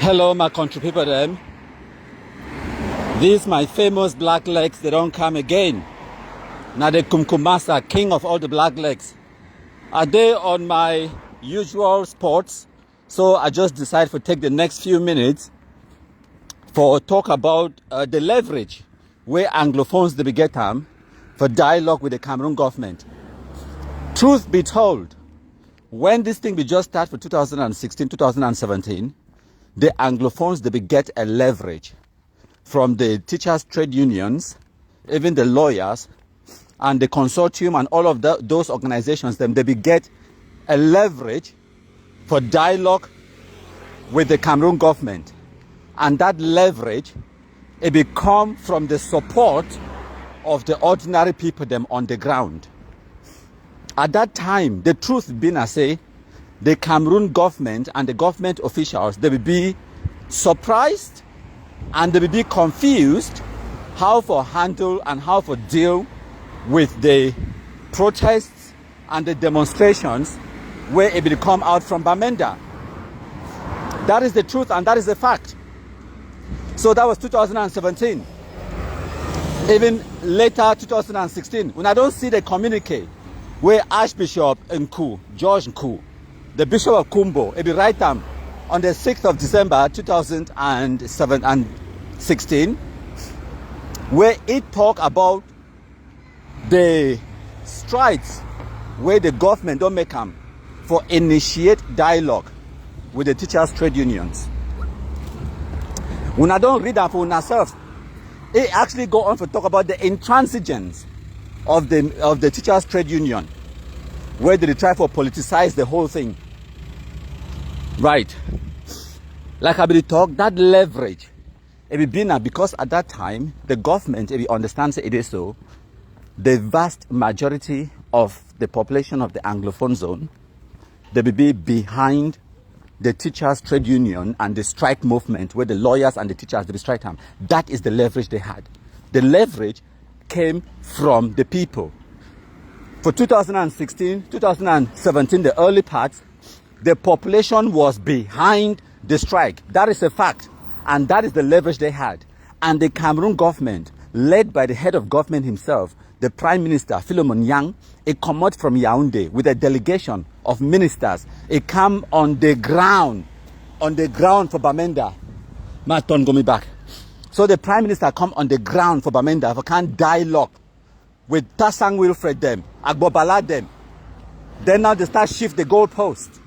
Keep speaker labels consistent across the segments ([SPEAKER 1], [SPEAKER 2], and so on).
[SPEAKER 1] Hello, my country people them. These my famous black legs, they don't come again. Now the Kumkumasa, king of all the black legs. Are they on my usual sports? So I just decided to take the next few minutes for talk about the leverage where Anglophones they get them for dialogue with the Cameroon government. Truth be told, when this thing we just started for 2016, 2017, the Anglophones they get a leverage from the teachers' trade unions, even the lawyers, and the consortium and all of those organizations. They get a leverage for dialogue with the Cameroon government, and that leverage it become from the support of the ordinary people them on the ground. At that time, the truth being I say, the Cameroon government and the government officials, they will be surprised and they will be confused how to handle and how to deal with the protests and the demonstrations where it will come out from Bamenda. That is the truth and that is the fact. So that was 2017. Even later, 2016, when I don't see the communique where Archbishop Nku, George Nku, the Bishop of Kumbo, it will write them on the 6th of December 2016, where it talk about the strides where the government don't make them for initiate dialogue with the teachers' trade unions. When I don't read that for yourself, it actually go on to talk about the intransigence of the teachers' trade union, where they try to politicize the whole thing. Right. Like I been talk, that leverage, it will be now because at that time, the government, if you understand it is so, the vast majority of the population of the Anglophone zone, they will be behind the teachers' trade union and the strike movement where the lawyers and the teachers, they will strike them. That is the leverage they had. The leverage came from the people. For 2016, 2017, the early parts, the population was behind the strike. That is a fact. And that is the leverage they had. And the Cameroon government, led by the head of government himself, the Prime Minister, Philemon Yang, it come out from Yaoundé with a delegation of ministers. It come on the ground for Bamenda. My turn, go me back. So the Prime Minister come on the ground for Bamenda for can dialogue with Tassang Wilfred them, Agbobala them. Then now they start shift the goalpost.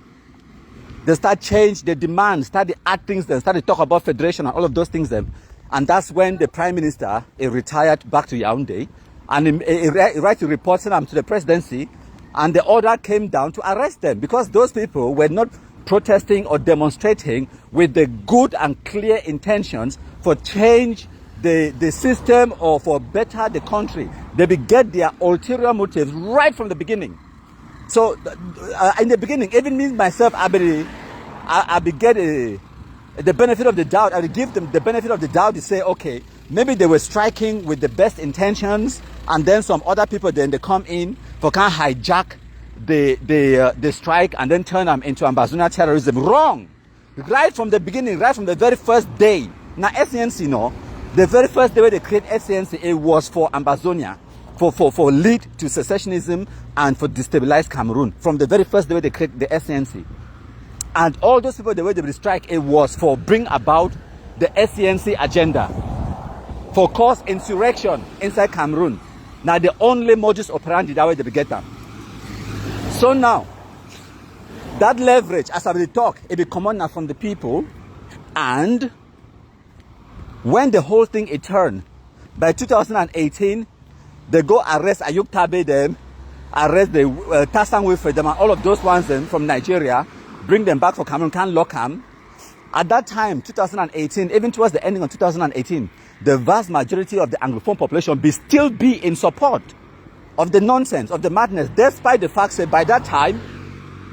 [SPEAKER 1] They start change the demands, start the act things, then start to talk about federation and all of those things then. And that's when the Prime Minister retired back to Yaoundé and he write a report to the presidency, and the order came down to arrest them because those people were not protesting or demonstrating with the good and clear intentions for change the system or for better the country. They get their ulterior motives right from the beginning. So in the beginning, even me myself, I be get the benefit of the doubt. I will give them the benefit of the doubt to say, okay, maybe they were striking with the best intentions, and then some other people then they come in for can hijack the strike and then turn them into Ambazonia terrorism. Wrong. Right from the beginning, right from the very first day. Now SNC, no, the very first day when they create SNC, it was for Ambazonia. For lead to secessionism and for destabilize Cameroon from the very first day they created the SNC. And all those people, the way they will strike, it was for bring about the SNC agenda, for cause insurrection inside Cameroon. Now the only modus operandi that way they will get them. So now, that leverage, as I will talk, it will come on now from the people, and when the whole thing it turned, by 2018, they go arrest Ayuk Tabe them, arrest the Tassang Wilfred them, and all of those ones then from Nigeria, bring them back for Cameroon, can lock them. At that time, 2018, even towards the ending of 2018, the vast majority of the Anglophone population still be in support of the nonsense, of the madness, despite the fact that by that time,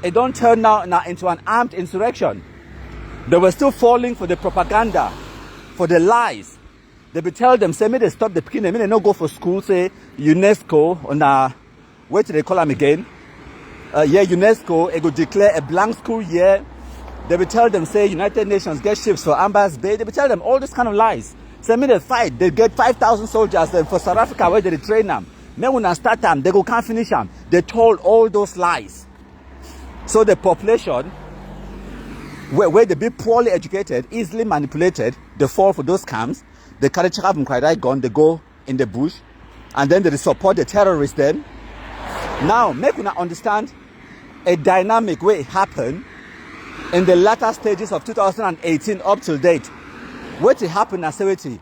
[SPEAKER 1] it don't turn now into an armed insurrection. They were still falling for the propaganda, for the lies. They will tell them, say, may they stop the beginning, may they not go for school, say, UNESCO, on what do they call them again? UNESCO, it will declare a blank school year They will tell them, say, United Nations get ships for Ambas Bay. They will tell them all this kind of lies. So when they fight, they get 5,000 soldiers then for South Africa where they train them. Then when they start them, they go can't finish them. They told all those lies. So the population, where they be poorly educated, easily manipulated, they fall for those scams. They carry chakab and kwai gun, they go in the bush, and then they support the terrorists then. Now, make you understand a dynamic way it happened in the latter stages of 2018 up till date. What happened at Seweti,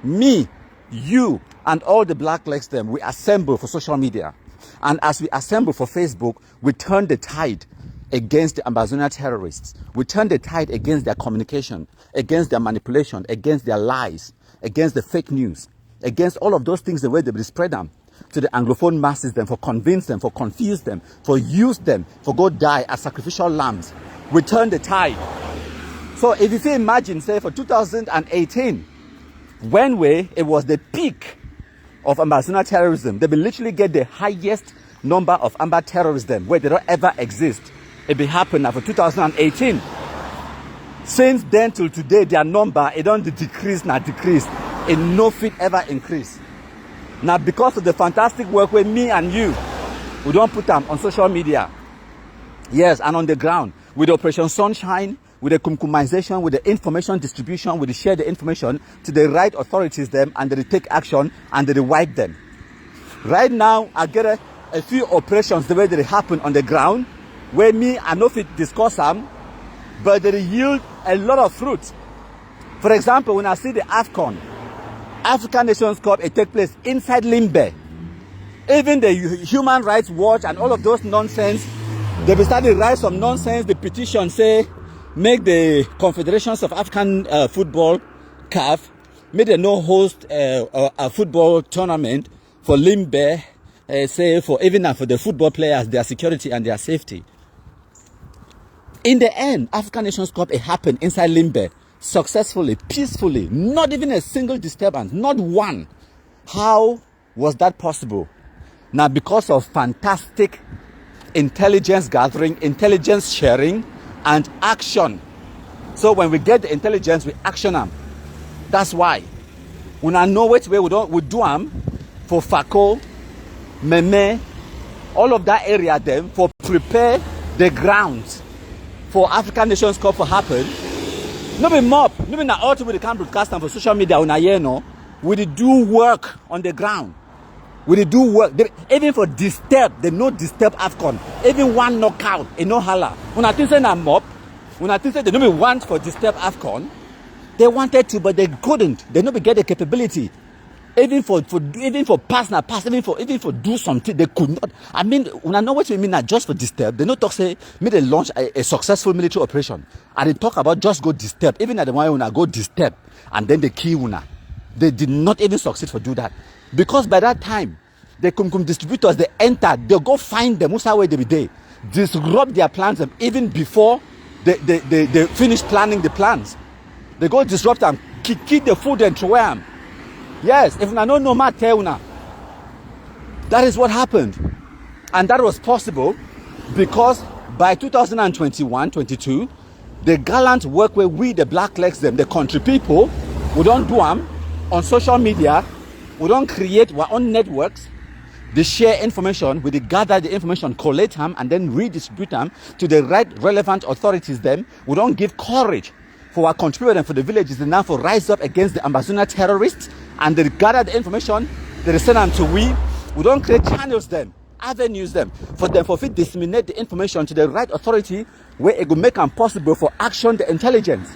[SPEAKER 1] me, you, and all the black legs them, we assemble for social media. And as we assemble for Facebook, we turn the tide against the Ambazonia terrorists. We turn the tide against their communication, against their manipulation, against their lies, against the fake news, against all of those things, the way they will spread them to the Anglophone masses, them for convince them, for confuse them, for use them, for go die as sacrificial lambs. We turn the tide. So if you imagine, say, for 2018, when it was the peak of Ambazonia terrorism, they will literally get the highest number of Amba terrorism where they don't ever exist. It will happen now for 2018. Since then till today, their number, it don't decrease, not decrease. It no fit ever increase. Now, because of the fantastic work with me and you, we don't put them on social media. Yes, and on the ground, with Operation Sunshine, with the kumkumization, with the information distribution, with the share the information to the right authorities them, and they take action and they wipe them. Right now, I get a few operations the way they happen on the ground, where me, I know if it discuss them, but they yield a lot of fruit. For example, when I see the AFCON, African Nations Cup, it takes place inside Limbe. Even the Human Rights Watch and all of those nonsense, they will start to write some nonsense. The petition say, make the Confederations of African Football, CAF, make them no host a football tournament for Limbe, say for even for the football players, their security and their safety. In the end, African Nations Cup, it happened inside Limbe, successfully, peacefully, not even a single disturbance, not one. How was that possible? Now, because of fantastic intelligence gathering, intelligence sharing, and action. So when we get the intelligence, we action them. That's why. When I know which way we do them for Fako, Meme, all of that area them for prepare the grounds for African Nations Cup to happen. No be mob, no be na ultimately can broadcast them for social media on a no. We do work on the ground. We do work. Even for disturb, they no disturb AFCON. Even one knockout, it no holla. When I think say na mob, when I think say they no be want for disturb AFCON, they wanted to, but they couldn't. They no be get the capability. Even for pass, even for do something, they could not. I mean, when I know what you mean, not just for disturb, they no talk say, me they launch a successful military operation. And they talk about just go disturb, even at the one when I go disturb, and then they kill una. They did not even succeed for do that. Because by that time, the Kumkum distributors, they enter, they go find them, who's way they be there, disrupt their plans even before they finish planning the plans. They go disrupt them, keep the food and throw them. Yes, if I don't know my teuna, that is what happened. And that was possible because by 2021-22, the gallant work where we, the black legs, them, the country people, we don't do them on social media, we don't create our own networks, they share information, we gather the information, collate them, and then redistribute them to the right relevant authorities them. We don't give courage for our country and for the villages and now for rise up against the Ambazonia terrorists, and they gather the information, they send them to we don't create channels them, avenues them, for fit disseminate the information to the right authority where it will make them possible for action the intelligence.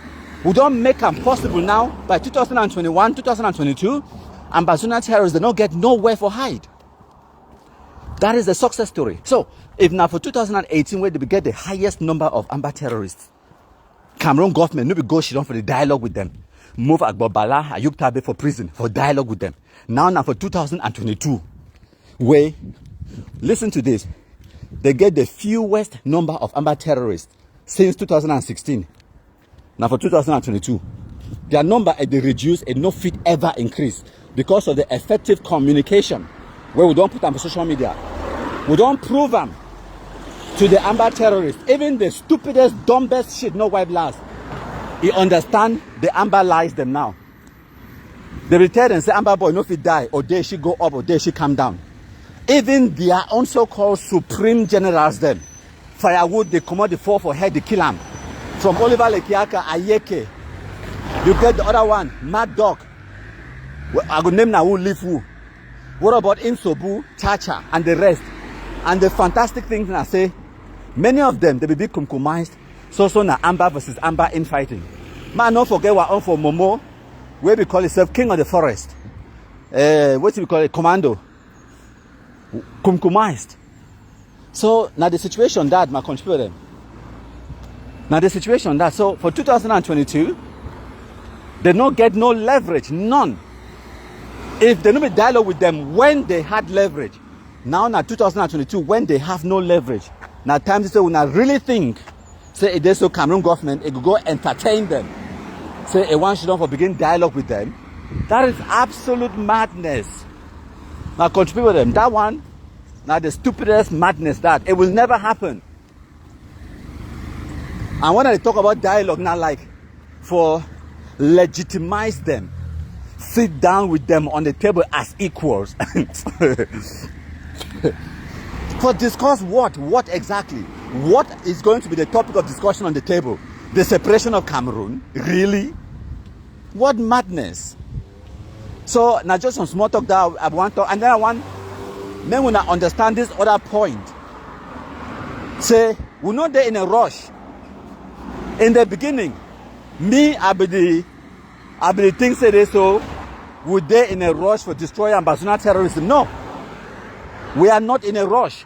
[SPEAKER 1] We don't make them possible now by 2021, 2022, Ambazonia terrorists, they don't get nowhere for hide. That is the success story. So, if now for 2018, where they get the highest number of Amba terrorists, Cameroon government, no be go shit on for the dialogue with them. Move Agbobala, Ayub Tabe for prison, for dialogue with them. Now for 2022, where, listen to this, they get the fewest number of Amba terrorists since 2016. Now for 2022, their number they reduce and no fit ever increase because of the effective communication where we don't put them on social media. We don't prove them to the Amber terrorists. Even the stupidest, dumbest shit, no wipe last. You understand the Amber lies them now. They will tell them, say, Amber boy, no fit die, or dare she go up, or dare she come down. Even their own so-called supreme generals them, firewood, they come out the fall for head, they kill them. From Oliver Lekiaka, Ayeke. You get the other one, Mad Dog. I go name now who live who. What about Insobu, Chacha, and the rest? And the fantastic thing I say, many of them, they will be compromised. So now Amber versus Amber infighting. Man, don't forget we're on for Momo, where we call itself King of the Forest. What do we call it? Commando. Compromised. So now the situation that my contributor. Now the situation that so for 2022, they don't get no leverage, none. If they don't be dialogue with them when they had leverage, now 2022 when they have no leverage, now time to say when I really think, say it is so Cameroon government, it could go entertain them, say a one should not begin dialogue with them. That is absolute madness. Now contribute with them. That one, now the stupidest madness that it will never happen. And when I talk about dialogue now, like for legitimize them, sit down with them on the table as equals. For discuss what? What exactly? What is going to be the topic of discussion on the table? The separation of Cameroon? Really? What madness? So now just some small talk that I want to, and then I want men when I understand this other point. Say we're not there in a rush. In the beginning, me I be the thing say this, so we're there in a rush for destroying Ambazona terrorism. No, we are not in a rush.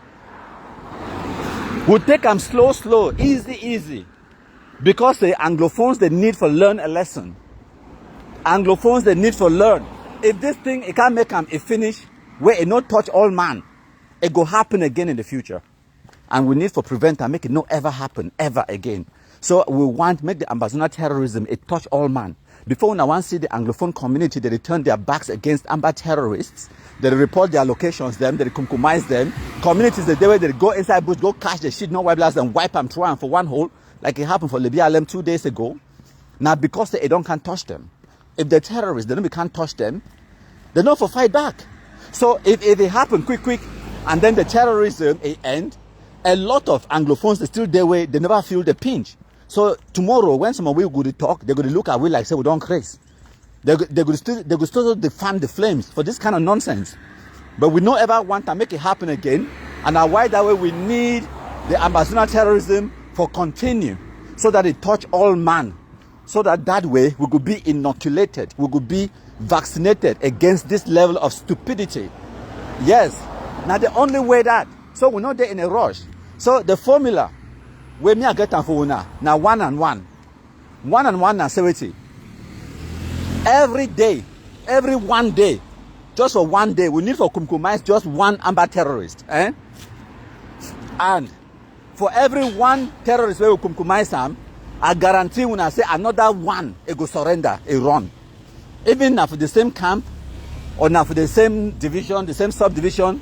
[SPEAKER 1] We'll take them slow, easy. Because the Anglophones, they need for learn a lesson. Anglophones, they need for learn. If this thing, it can't make them a finish where it not touch all man, it go happen again in the future. And we need for prevent and make it not ever happen, ever again. So we want to make the Ambazona terrorism, it touch all man. Before when I want to see the Anglophone community, they turn their backs against Amber terrorists. They report their locations, them, they compromise them. Communities, the day where they go inside bush, go catch the shit, no wipe blast, and wipe them, throw them for one hole, like it happened for Libya Alem 2 days ago. Now, because they don't can't touch them. If they're terrorists, they don't can't touch them, they don't for fight back. So if it happen quick, and then the terrorism end, a lot of Anglophones, they still their way, they never feel the pinch. So tomorrow, when someone will go to talk, they're going to look at we like say we don't craze. They're going to still defend the flames for this kind of nonsense. But we don't ever want to make it happen again. And now why that way we need the Ambazona terrorism for continue, so that it touch all man, so that way we could be inoculated, we could be vaccinated against this level of stupidity. Yes. Now the only way that, so we're not there in a rush. So the formula. Where me I get and for now 1 and 1. 1 and 1 and 70. Every day, every 1 day, just for 1 day, we need for compromise just 1 Amber terrorist. And for every 1 terrorist where we compromise them, I guarantee when I say another 1, it go surrender, it run. Even now for the same camp, or now for the same division, the same subdivision,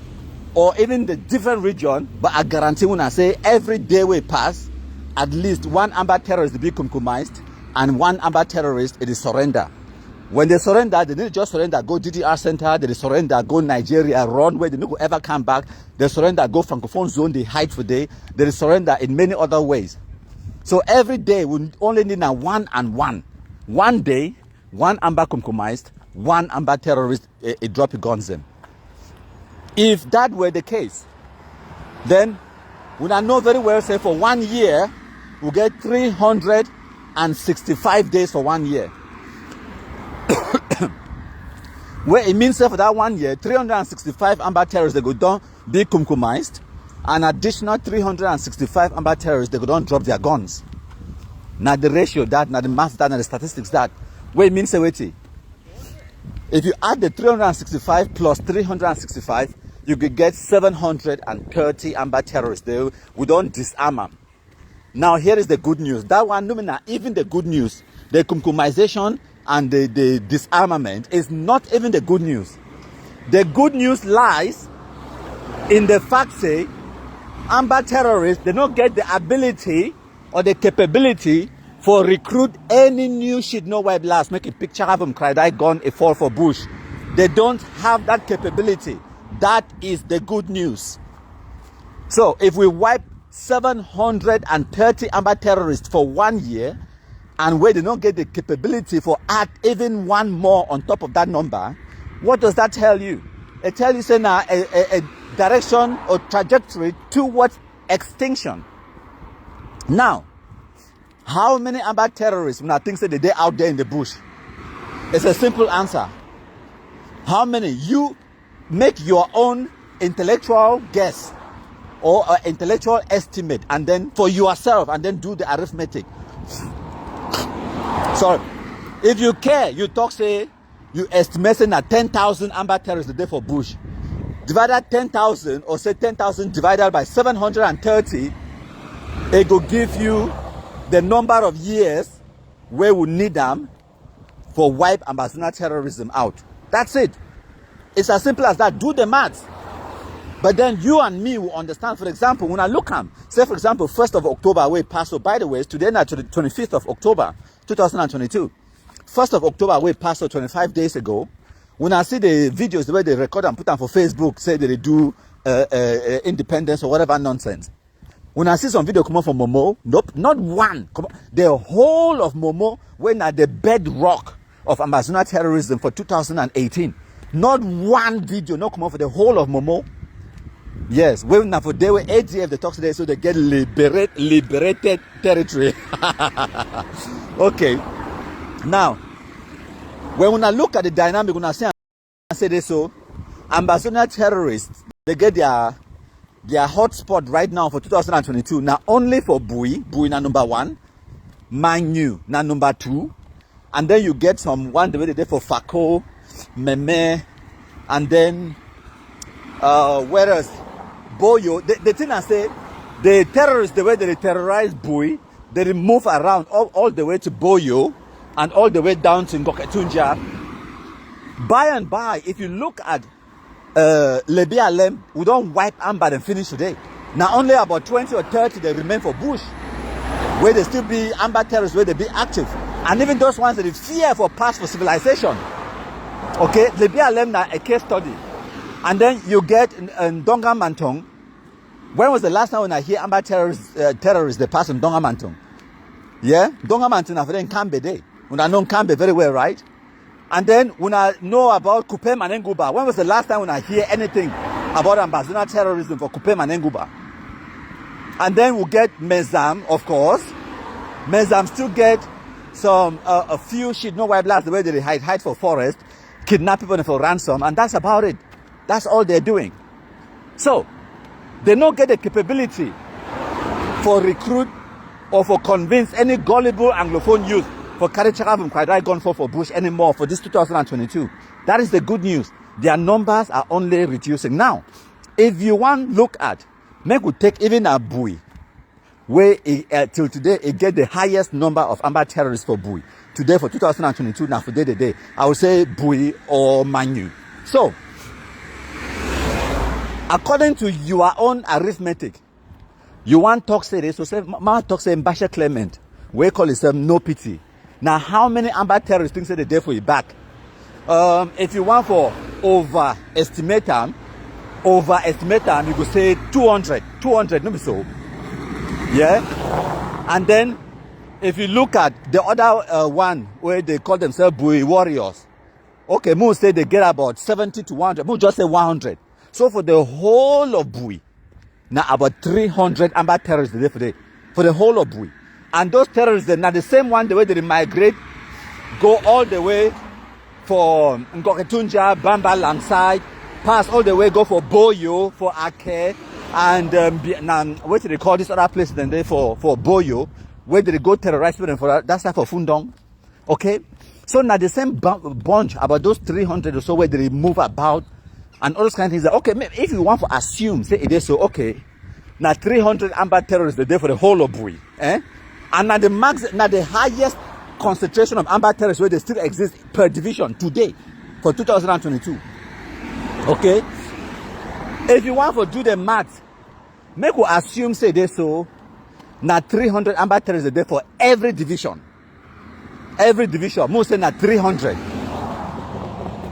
[SPEAKER 1] or even the different region, but I guarantee when I say every day we pass, at least 1 Amber terrorist will be compromised, and 1 Amber terrorist, it is surrender. When they surrender, they didn't just surrender, go DDR center, they surrender, go Nigeria, run where they don't ever come back. They surrender, go Francophone zone, they hide for day. They surrender in many other ways. So every day, we only need now 1 and 1. 1 day, 1 Amber compromised, 1 Amber terrorist, it drop your guns in. If that were the case, then we know very well, say for 1 year, we'll get 365 days for 1 year. Where it means that for that 1 year, 365 Amber terrorists, they go down, be compromised. An additional 365 Amber terrorists, they go down, drop their guns. Now the ratio that, now the math that, now the statistics that. Where it means, wait, if you add the 365 plus 365, you could get 730 Amber terrorists. We don't disarm them. Now here is the good news. That one, no, even the good news, the compromisation and the disarmament is not even the good news. The good news lies in the fact, say, Amber terrorists, they don't get the ability or the capability for recruit any new shit, no white blast, make a picture of them, cry that gun, a fall for bush. They don't have that capability. That is the good news. So if we wipe 730 Amber terrorists for 1 year, and where they don't get the capability for add even one more on top of that number, what does that tell you? It tells you, say, now a direction or trajectory towards extinction. Now, how many Amber terrorists when I think say they're out there in the bush? It's a simple answer. How many? You make your own intellectual guess or intellectual estimate, and then for yourself, and then do the arithmetic. Sorry. If you care, you talk, say, you estimating at 10,000 Amber terrorists a day for bush. Divide that 10,000, or say 10,000 divided by 730, it will give you the number of years where we need them for wipe Ambazona terrorism out. That's it. It's as simple as that. Do the maths. But then you and me will understand. For example, when I look at, say for example, 1st of October, we passed. So by the way, today now to the 25th of October, 2022. 1st of October, we passed 25 days ago. When I see the videos, the way they record and put them for Facebook, say that they do independence or whatever nonsense. When I see some video come up from Momo, nope, not one. The whole of Momo went at the bedrock of Ambazona terrorism for 2018. Not one video, not come up for the whole of Momo. Yes, when now for they were ADF, they talk today, so they get liberated territory. Okay. Now, when I look at the dynamic, when I say this, so Ambazona terrorists, they get their hotspot right now for 2022. Now only for Bui na number 1, Manu na number 2, and then you get some one the way they did for Fako, Meme, and then whereas Boyo, the thing I say, the terrorists, the way they terrorize Bui, they move around all the way to Boyo and all the way down to Ngoketunja. By and by, if you look at Lebi Alem, we don't wipe Amber and finish today. Now only about 20 or 30 they remain for bush, where they still be Amber terrorists, where they be active. And even those ones that they fear for past for civilization. Okay, Lebi Alem now a case study. And then you get Ndonga Mantong. When was the last time when I hear Amber terrorists they pass in Ndonga Mantong? Yeah, Ndonga Mantong after then Kambe Day. When I know Kambe very well, right? And then when I know about Kupem and Nguba, when was the last time when I hear anything about Ambazona terrorism for Kupem and Nguba? And then we'll get Mezam, of course. Mezam still get some a few shit, no white blacks, the way they hide for forest, kidnap people for ransom, and that's about it. That's all they're doing. So they don't get the capability for recruit or for convince any gullible Anglophone youth for carry Chakabum Kwadai gone for Bush anymore for this 2022. That is the good news. Their numbers are only reducing. Now, if you want look at, make we take even a Bui, where till today it get the highest number of Amber terrorists for Bui. Today for 2022, now for the day, I would say Bui or Manu. So, according to your own arithmetic, you want talk say this, so say ma talk say Mbasha Clement, we call it no pity. Now, how many Amber terrorists think say the day for you back? If you want for overestimate them, you could say 200, no be so. Yeah? And then, if you look at the other one where they call themselves Bui warriors, okay, Mo say they get about 70 to 100, Mo just say 100. So for the whole of Bui, now about 300 Amber terrorists the day for the whole of Bui. And those terrorists, they're not the same one, the way they migrate, go all the way for Ngoketunja, Bamba, Langside, pass all the way, go for Boyo, for Ake, and what do they call this other place then they for Boyo, where did they go terrorize people for that's for Fundong. Okay? So now the same bunch, about those 300 or so, where they move about, and all those kind of things. Okay, if you want to assume, say it is so, okay, now 300 Amber terrorists the day for the whole of Bui, eh? And now the highest concentration of Amber terrorists where they still exist per division today for 2022. Okay? If you want to do the math, make we assume say this so na 300 amber terrorists a day for every division. Every division, most say na 300.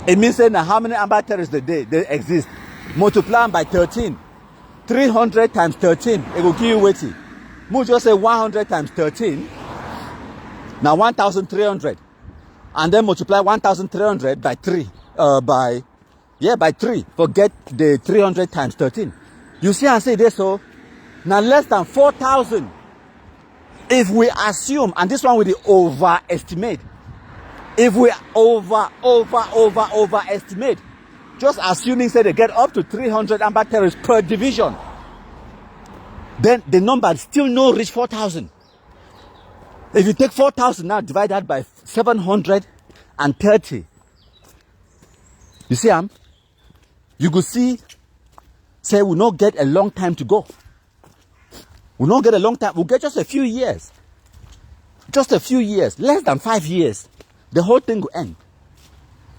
[SPEAKER 1] It means say na how many amber terrorists a day they exist. Multiply them by 13. 300 times 13, it will give you weighty. Most just say 100 times 13. Now 1,300. And then multiply 1,300 by 3. By 3. Forget the 300 times 13. You see I say this so now less than 4,000. If we assume, and this one will overestimate. If we overestimate, just assuming say they get up to 300 amber terrorists per division, then the number still no reach 4,000. If you take 4,000 now divide that by 730, you see you could see say we not get a long time to go. We'll not get a long time. We'll get just a few years. Just a few years. Less than 5 years. The whole thing will end.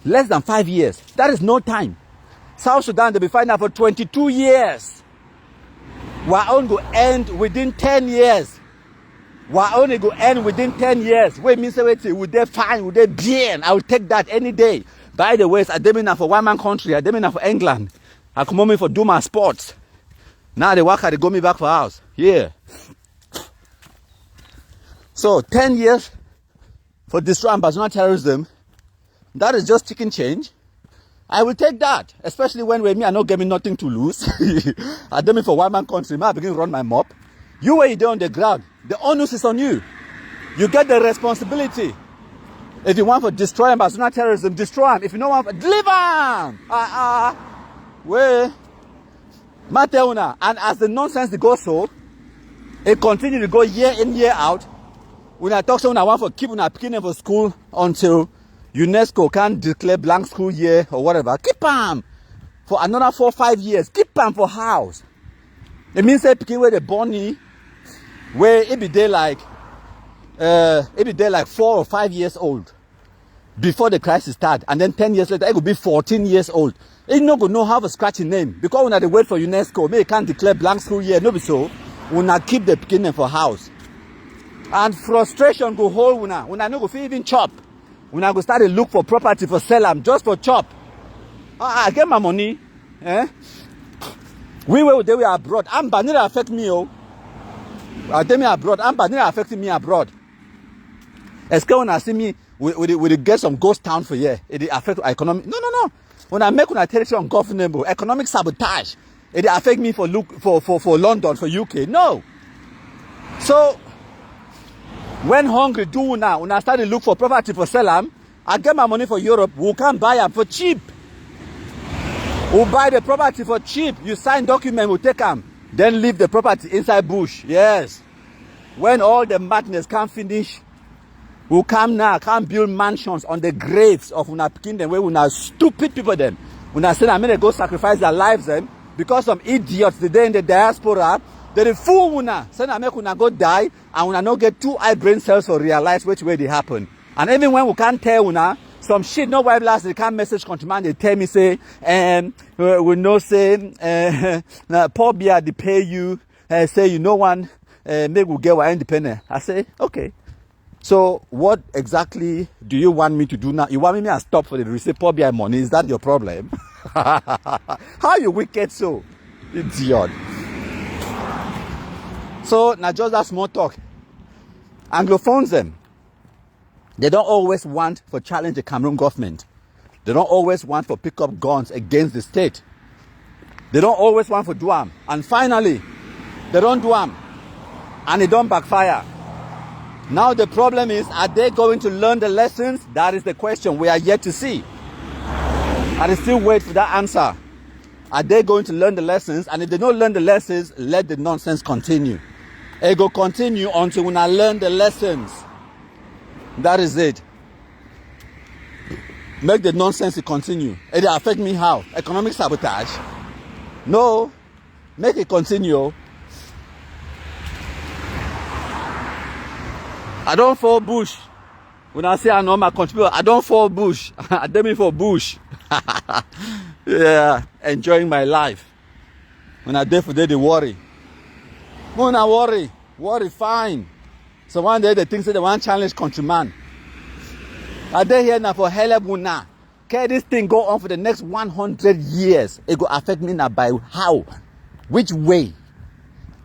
[SPEAKER 1] Less than 5 years. That is no time. South Sudan, they'll be fighting for 22 years. We're only going to end within 10 years. We're only going to end within 10 yees. Wait, Mr. Wait, would they fine? Would they bien? I will take that any day. By the way, I didn't for one man country. I didn't for England. I come home for do my sports. Now they work, they go me back for house. Yeah. So 10 years for destroying Barcelona terrorism, that is just chicken change. I will take that, especially when me are not getting nothing to lose. I did me for one man country. I begin to run my mop. You were there on the ground. The onus is on you. You get the responsibility. If you want for destroying Barcelona terrorism, destroy them. If you don't want for deliver them. Where? Mateuna, and as the nonsense goes so, it continues to go year in, year out. When I talk to when I want for keep on picking for school until UNESCO can declare blank school year or whatever. Keep them for another 4 or 5 years. Keep them for house. It means that picking where the bunny, where it be there like 4 or 5 years old before the crisis start, and then 10 years later it could be 14 years old. It no go know how to scratch a name because when they wait for UNESCO, they can't declare blank school year. No be so. We not keep the beginning for house, and frustration go hold. We not no go even chop. We not go start to look for property for sell them just for chop. I get my money. We were abroad. I'm banning affect me. Oh, I tell me abroad. I'm banning affecting me abroad. Escape when I see me, we get some ghost town for here. It affect economic. No. When I make una territory ungovernable, economic sabotage, it affect me for London, for UK. No. So when hungry do now, when I start to look for property for sell them, I get my money for Europe. We can buy them for cheap. We'll buy the property for cheap. You sign document, we'll take them. Then leave the property inside bush. Yes. When all the madness can't finish, we'll come now, can't build mansions on the graves of una kingdom where una stupid people them. Una say I'm gonna go sacrifice their lives them because some idiots today in the diaspora, they fool una. Say I make una go die and una not get 2 eye brain cells to realize which way they happen. And even when we can't tell una, some shit no white last they can't message command, they tell me say, we know say poor beer they pay you, say you know one make we get our independent. I say, okay. So what exactly do you want me to do now? You want me to stop for the receive poor beer money? Is that your problem? How you wicked so? Idiot. So now just that small talk. Anglophones them. They don't always want for challenge the Cameroon government. They don't always want for pick up guns against the state. They don't always want for do them. And finally, they don't do them. And it don't backfire. Now the problem is, are they going to learn the lessons? That is the question we are yet to see. I still wait for that answer. Are they going to learn the lessons? And if they don't learn the lessons, let the nonsense continue. It will continue until we learn the lessons. That is it. Make the nonsense continue. It affect me how? Economic sabotage? No. Make it continue. I don't fall bush. When I say I know my contributor, I don't fall bush. I did me for bush. Yeah, enjoying my life. When I day for day, they worry. Una worry fine. So one day they think say they want challenge countryman. Are they here now for hell una? Can this thing go on for the next 100 years? It go affect me now by how? Which way?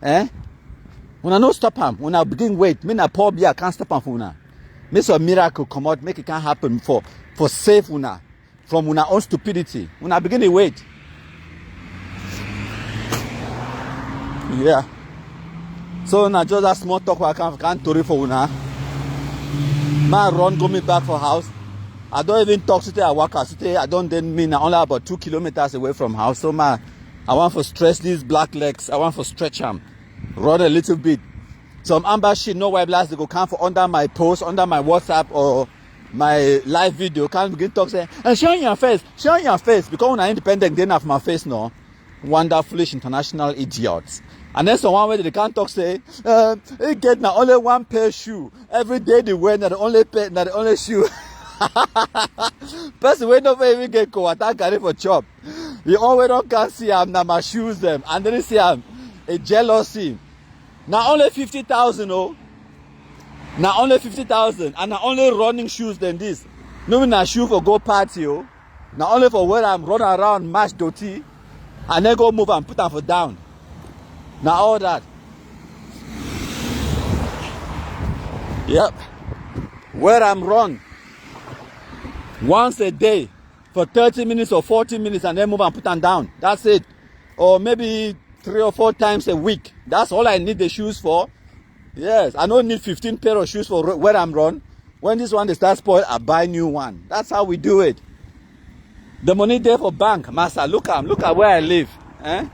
[SPEAKER 1] Eh? Una no stop am. Una begin wait. Me na poor beer can't stop am for una. Make some miracle come out, make it can happen for save una from una own stupidity. Una begin to wait. Yeah. So now just a small talk I can't story for una. Man run go me back for house. I don't even talk today. I walk out today. I don't then mean I'm only about 2 kilometers away from house. So man, I want to stretch these black legs. I want to stretch them, run a little bit. Some amber shit, no white blast, they go come for under my post, under my WhatsApp or my live video. Can't begin talk say, and show your face, because when I'm independent, they have my face no. Wonder foolish international idiots. And then someone where they can't talk say, they get now only one pair of shoe. Every day they wear now the only pair, now the only shoe. Person we don't even get go attack carry for chop. You always don't can see them now my shoes them. And then you see them a jealousy. Now only 50,000 oh. Now only 50,000 and now only running shoes than this. No na shoe for go party oh. Now only for where I'm running around match dirty and then go move and put them for down. Now all that. Yep. Where I'm run once a day for 30 minutes or 40 minutes and then move and put them down. That's it. Or maybe 3 or 4 times a week. That's all I need the shoes for. Yes, I don't need 15 pair of shoes for where I'm run. When this one they start spoil, I buy new one. That's how we do it. The money there for bank, master. Look at where I live. Eh?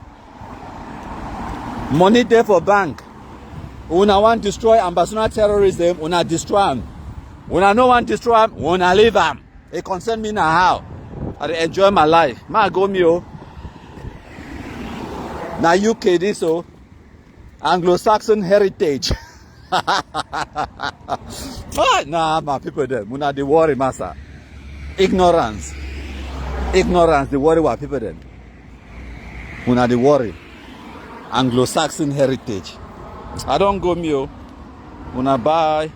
[SPEAKER 1] Money there for bank. Una want to destroy ambassador terrorism, una destroy them. Una no want to destroy them, una leave them. It concern me now how. I enjoy my life. Ma go me oh. Now UK this oh. Anglo-Saxon heritage. Nah, my people there. Muna they worry, massa. Ignorance, they worry what people there. Muna they worry. Anglo-Saxon heritage. I don't go me oh. Muna bye.